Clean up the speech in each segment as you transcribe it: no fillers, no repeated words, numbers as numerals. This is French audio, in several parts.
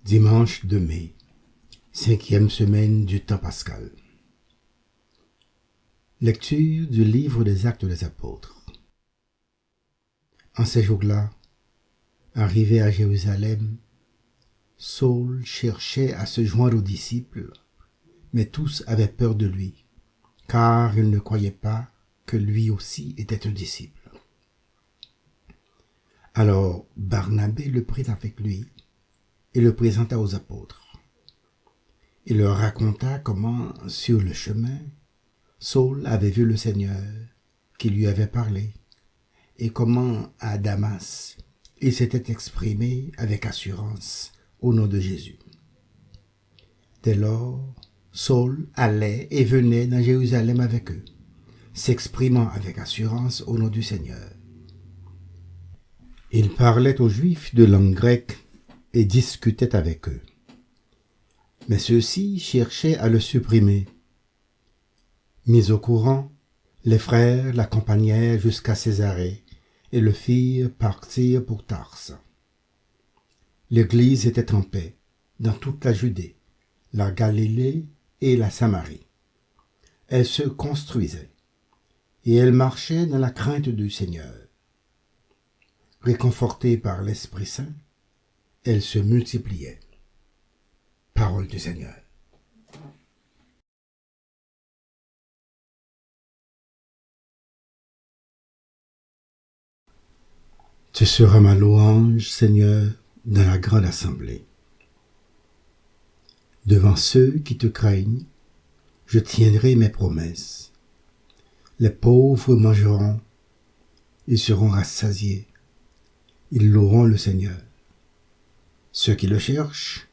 Dimanche de mai, 5e semaine du temps pascal. Lecture du livre des Actes des Apôtres. En ces jours-là, arrivé à Jérusalem, Saul cherchait à se joindre aux disciples, mais tous avaient peur de lui, car ils ne croyaient pas que lui aussi était un disciple. Alors Barnabé le prit avec lui et le présenta aux apôtres. Il leur raconta comment, sur le chemin, Saul avait vu le Seigneur, qui lui avait parlé, et comment, à Damas, il s'était exprimé avec assurance au nom de Jésus. Dès lors, Saul allait et venait dans Jérusalem avec eux, s'exprimant avec assurance au nom du Seigneur. Il parlait aux Juifs de langue grecque et discutait avec eux. Mais ceux-ci cherchaient à le supprimer. Mis au courant, les frères l'accompagnèrent jusqu'à Césarée et le firent partir pour Tarse. L'Église était en paix dans toute la Judée, la Galilée et la Samarie. Elle se construisait et elle marchait dans la crainte du Seigneur. Réconfortée par l'Esprit Saint, elle se multipliait. Parole du Seigneur. Tu seras ma louange, Seigneur, dans la grande assemblée. Devant ceux qui te craignent, je tiendrai mes promesses. Les pauvres mangeront, ils seront rassasiés, ils loueront le Seigneur. Ceux qui le cherchent,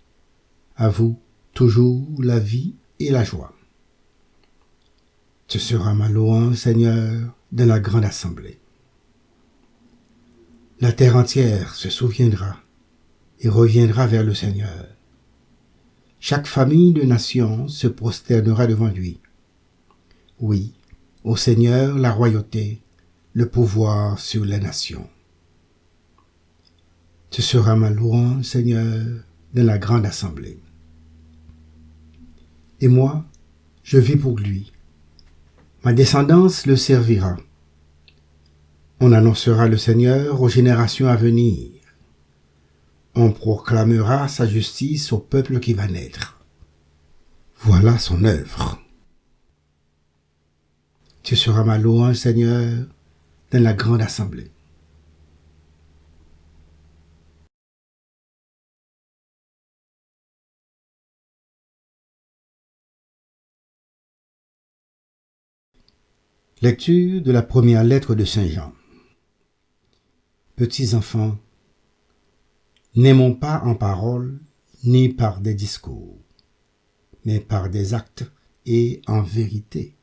à vous toujours la vie et la joie. Tu seras ma louange, Seigneur, dans la grande assemblée. La terre entière se souviendra et reviendra vers le Seigneur. Chaque famille de nations se prosternera devant lui. Oui, au Seigneur la royauté, le pouvoir sur les nations. Tu seras ma louange, Seigneur, dans la grande assemblée. Et moi, je vis pour lui. Ma descendance le servira. On annoncera le Seigneur aux générations à venir. On proclamera sa justice au peuple qui va naître. Voilà son œuvre. Tu seras ma louange, Seigneur, dans la grande assemblée. Lecture de la première lettre de Saint Jean. Petits enfants, n'aimons pas en parole ni par des discours, mais par des actes et en vérité.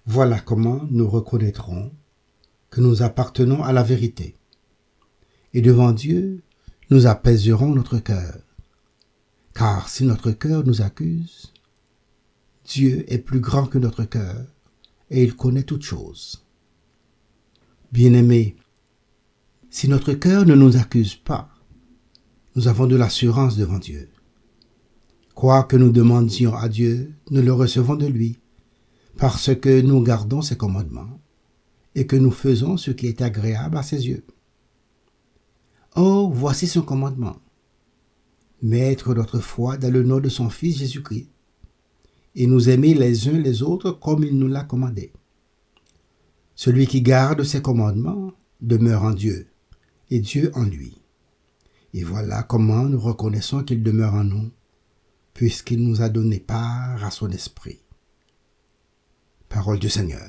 Voilà comment nous reconnaîtrons que nous appartenons à la vérité. Et devant Dieu, nous apaiserons notre cœur. Car si notre cœur nous accuse, Dieu est plus grand que notre cœur, et il connaît toutes choses. Bien-aimés, si notre cœur ne nous accuse pas, nous avons de l'assurance devant Dieu. Quoi que nous demandions à Dieu, nous le recevons de lui, parce que nous gardons ses commandements, et que nous faisons ce qui est agréable à ses yeux. Or, voici son commandement. Mettre notre foi dans le nom de son Fils Jésus-Christ, et nous aimer les uns les autres comme il nous l'a commandé. Celui qui garde ses commandements demeure en Dieu, et Dieu en lui. Et voilà comment nous reconnaissons qu'il demeure en nous, puisqu'il nous a donné part à son esprit. Parole du Seigneur.